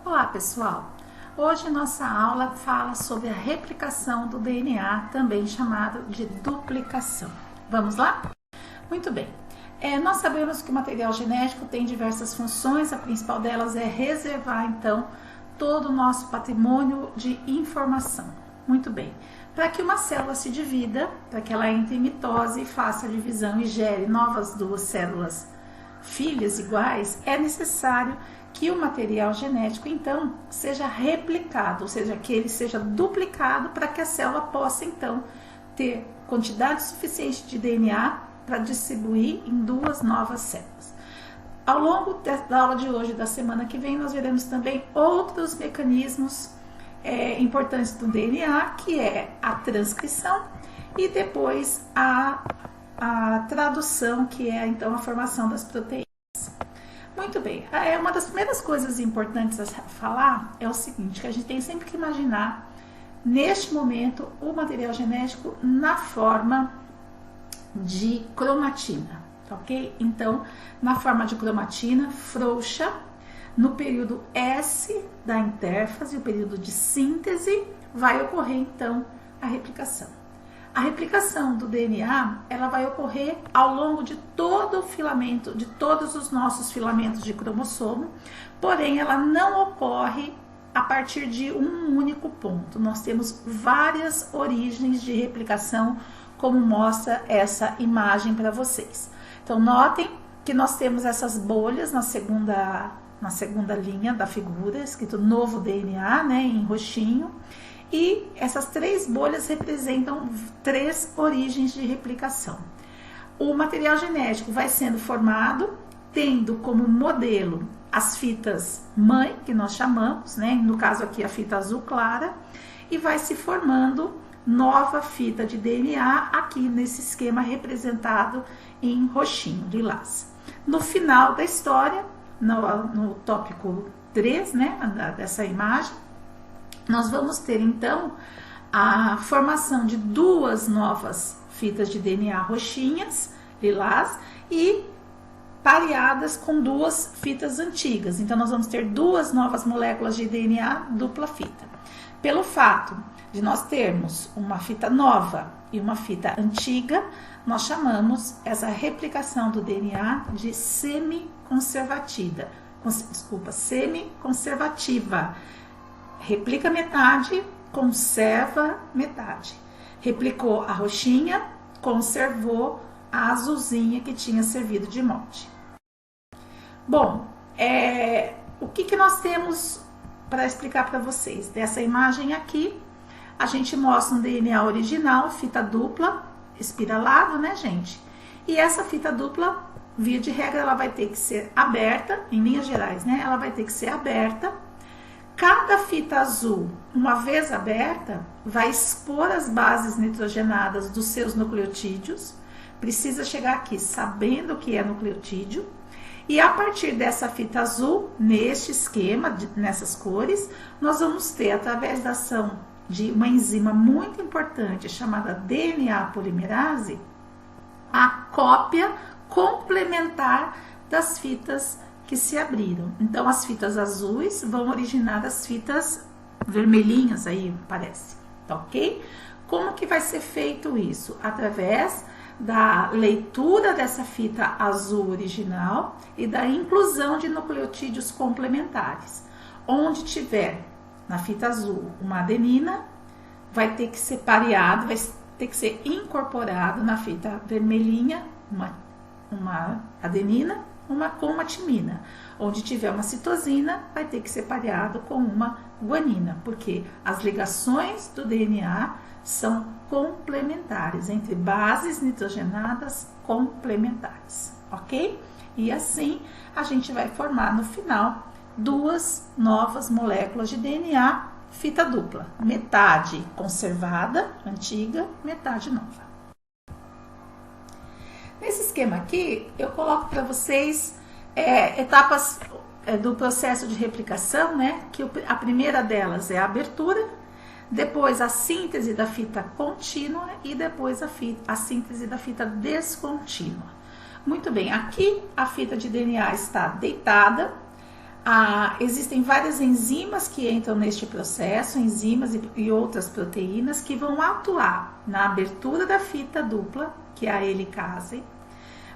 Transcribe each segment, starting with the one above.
Olá pessoal, hoje nossa aula fala sobre a replicação do DNA, também chamado de duplicação. Vamos lá? Muito bem, nós sabemos que o material genético tem diversas funções, a principal delas é reservar então todo o nosso patrimônio de informação. Muito bem, para que uma célula se divida, para que ela entre em mitose e faça a divisão e gere novas duas células filhas iguais, é necessário que o material genético então seja replicado, ou seja, que ele seja duplicado para que a célula possa então ter quantidade suficiente de DNA para distribuir em duas novas células. Ao longo da aula de hoje e da semana que vem, nós veremos também outros mecanismos importantes do DNA, que é a transcrição e depois a tradução, que é então a formação das proteínas. Muito bem, uma das primeiras coisas importantes a falar é o seguinte, que a gente tem sempre que imaginar, neste momento, o material genético na forma de cromatina, ok? Então, na forma de cromatina frouxa, no período S da intérfase, o período de síntese, vai ocorrer então a replicação. A replicação do DNA, ela vai ocorrer ao longo de todo o filamento, de todos os nossos filamentos de cromossomo, porém ela não ocorre a partir de um único ponto. Nós temos várias origens de replicação, como mostra essa imagem para vocês. Então notem que nós temos essas bolhas na segunda linha da figura, escrito novo DNA, né, em roxinho. E essas três bolhas representam três origens de replicação. O material genético vai sendo formado, tendo como modelo as fitas mãe, que nós chamamos, né? No caso aqui a fita azul clara, e vai se formando nova fita de DNA aqui nesse esquema representado em roxinho, lilás. No final da história, no tópico 3, né, dessa imagem, nós vamos ter então a formação de duas novas fitas de DNA roxinhas, lilás, e pareadas com duas fitas antigas. Então nós vamos ter duas novas moléculas de DNA dupla fita. Pelo fato de nós termos uma fita nova e uma fita antiga, nós chamamos essa replicação do DNA de semi-conservativa. Replica metade, conserva metade. Replicou a roxinha, conservou a azulzinha que tinha servido de molde. Bom, o que nós temos para explicar para vocês? Dessa imagem aqui, a gente mostra um DNA original, fita dupla, espiralado, né, gente? E essa fita dupla, via de regra, ela vai ter que ser aberta, em linhas gerais, né? Ela vai ter que ser aberta. Cada fita azul, uma vez aberta, vai expor as bases nitrogenadas dos seus nucleotídeos. Precisa chegar aqui sabendo o que é nucleotídeo. E a partir dessa fita azul, neste esquema, nessas cores, nós vamos ter, através da ação de uma enzima muito importante chamada DNA polimerase, a cópia complementar das fitas que se abriram. Então as fitas azuis vão originar as fitas vermelhinhas aí, parece, tá ok? Como que vai ser feito isso? Através da leitura dessa fita azul original e da inclusão de nucleotídeos complementares. Onde tiver na fita azul uma adenina, vai ter que ser pareado, vai ter que ser incorporado na fita vermelhinha, uma adenina, com uma timina. Onde tiver uma citosina, vai ter que ser pareado com uma guanina, porque as ligações do DNA são complementares, entre bases nitrogenadas complementares, ok? E assim, a gente vai formar no final duas novas moléculas de DNA, fita dupla, metade conservada, antiga, metade nova. Nesse esquema aqui, eu coloco para vocês etapas do processo de replicação, né? Que a primeira delas é a abertura, depois a síntese da fita contínua e depois a síntese da fita descontínua. Muito bem, aqui a fita de DNA está deitada, Existem várias enzimas que entram neste processo, enzimas e outras proteínas que vão atuar na abertura da fita dupla, que é a helicase,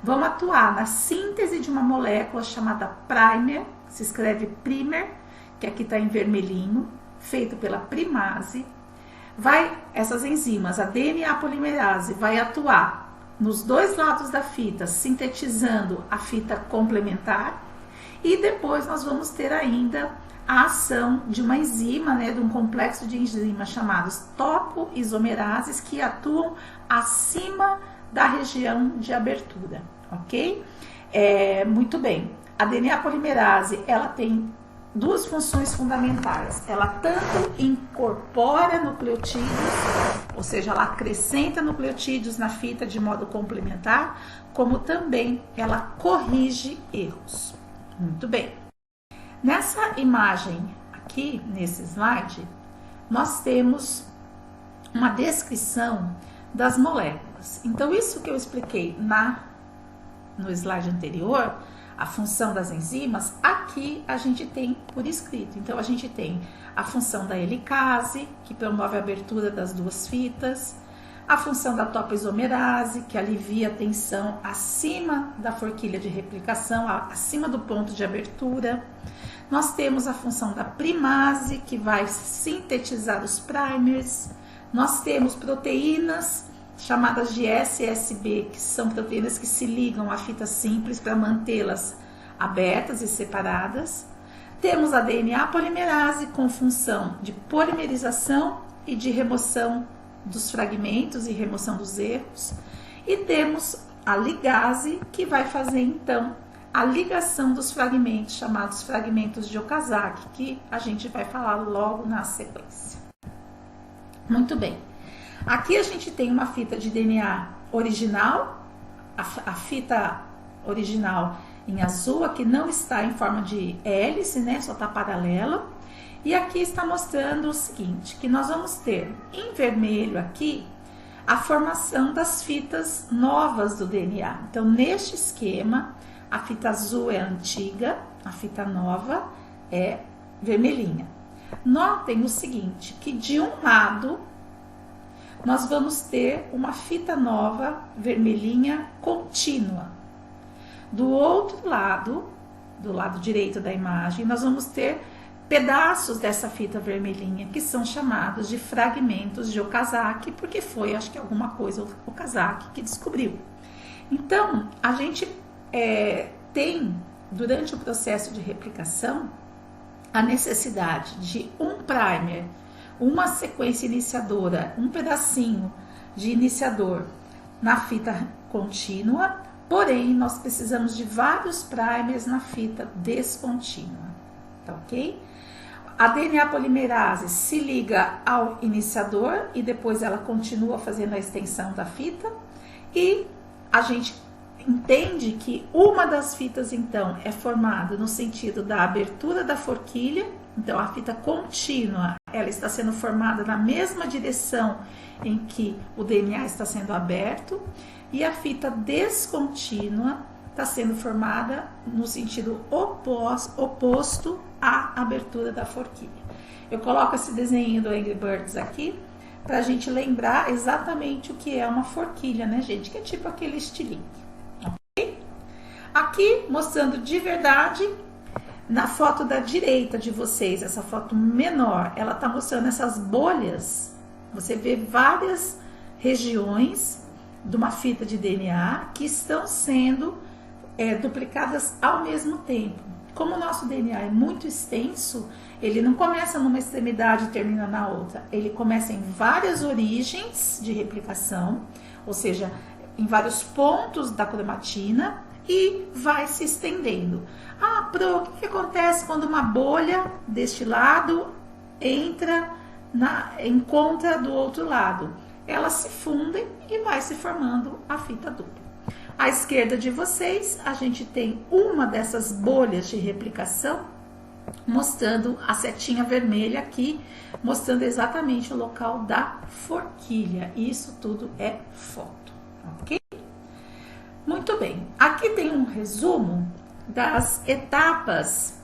vão atuar na síntese de uma molécula chamada primer, se escreve primer, que aqui está em vermelhinho, feito pela primase. Essas enzimas, a DNA polimerase, vai atuar nos dois lados da fita, sintetizando a fita complementar. E depois nós vamos ter ainda a ação de uma enzima, de um complexo de enzimas chamados topoisomerases, que atuam acima da região de abertura, ok? Muito bem. A DNA polimerase, ela tem duas funções fundamentais. Ela tanto incorpora nucleotídeos, ou seja, ela acrescenta nucleotídeos na fita de modo complementar, como também ela corrige erros. Muito bem. Nessa imagem aqui, nesse slide, nós temos uma descrição das moléculas. Então, isso que eu expliquei no slide anterior, a função das enzimas, aqui a gente tem por escrito. Então, a gente tem a função da helicase, que promove a abertura das duas fitas, a função da topoisomerase, que alivia a tensão acima da forquilha de replicação, acima do ponto de abertura. Nós temos a função da primase, que vai sintetizar os primers. Nós temos proteínas chamadas de SSB, que são proteínas que se ligam à fita simples para mantê-las abertas e separadas. Temos a DNA polimerase com função de polimerização e de remoção dos fragmentos e remoção dos erros. E temos a ligase, que vai fazer então a ligação dos fragmentos, chamados fragmentos de Okazaki, que a gente vai falar logo na sequência. Muito bem. Aqui a gente tem uma fita de DNA original, a fita original em azul, aqui não está em forma de hélice, só está paralela. E aqui está mostrando o seguinte, que nós vamos ter em vermelho aqui a formação das fitas novas do DNA. Então, neste esquema, a fita azul é antiga, a fita nova é vermelhinha. Notem o seguinte, que de um lado nós vamos ter uma fita nova vermelhinha contínua. Do outro lado, do lado direito da imagem, nós vamos ter pedaços dessa fita vermelhinha, que são chamados de fragmentos de Okazaki, porque foi, acho que alguma coisa, Okazaki que descobriu. Então, a gente tem, durante o processo de replicação, a necessidade de um primer, uma sequência iniciadora, um pedacinho de iniciador na fita contínua, porém, nós precisamos de vários primers na fita descontínua, tá ok? A DNA polimerase se liga ao iniciador e depois ela continua fazendo a extensão da fita, e a gente entende que uma das fitas então é formada no sentido da abertura da forquilha. Então a fita contínua, ela está sendo formada na mesma direção em que o DNA está sendo aberto, e a fita descontínua está sendo formada no sentido oposto à abertura da forquilha. Eu coloco esse desenho do Angry Birds aqui para a gente lembrar exatamente o que é uma forquilha, gente? Que é tipo aquele estilingue. Okay? Aqui, mostrando de verdade, na foto da direita de vocês, essa foto menor, ela está mostrando essas bolhas. Você vê várias regiões de uma fita de DNA que estão sendo duplicadas ao mesmo tempo. Como o nosso DNA é muito extenso, ele não começa numa extremidade e termina na outra. Ele começa em várias origens de replicação, ou seja, em vários pontos da cromatina, e vai se estendendo. O que acontece quando uma bolha deste lado encontra do outro lado? Elas se fundem e vai se formando a fita dupla. À esquerda de vocês, a gente tem uma dessas bolhas de replicação, mostrando a setinha vermelha aqui, mostrando exatamente o local da forquilha. Isso tudo é foto, ok? Muito bem. Aqui tem um resumo das etapas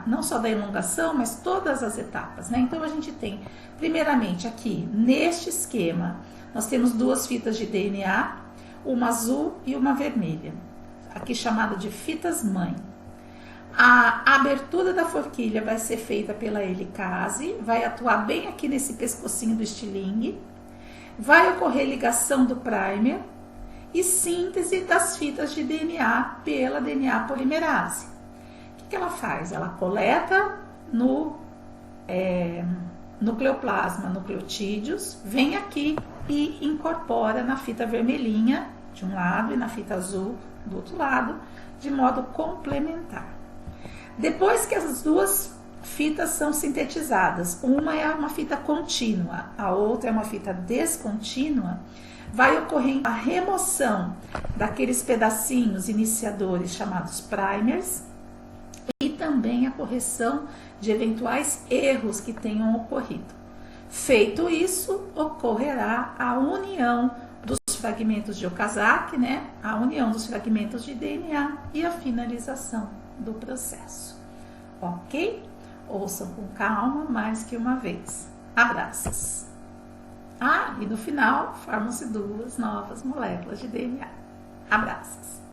não só da elongação, mas todas as etapas, né? Então a gente tem, primeiramente aqui, neste esquema, nós temos duas fitas de DNA, uma azul e uma vermelha, aqui chamada de fitas mãe. A abertura da forquilha vai ser feita pela helicase, vai atuar bem aqui nesse pescocinho do estilingue, vai ocorrer ligação do primer e síntese das fitas de DNA pela DNA polimerase. O que ela faz? Ela coleta no nucleoplasma, nucleotídeos, vem aqui e incorpora na fita vermelhinha de um lado e na fita azul do outro lado, de modo complementar. Depois que as duas fitas são sintetizadas, uma é uma fita contínua, a outra é uma fita descontínua, vai ocorrer a remoção daqueles pedacinhos iniciadores chamados primers e também a correção de eventuais erros que tenham ocorrido. Feito isso, ocorrerá a união dos fragmentos de Okazaki, né? A união dos fragmentos de DNA e a finalização do processo. Ok? Ouçam com calma mais que uma vez. Abraços. E no final formam-se duas novas moléculas de DNA. Abraços.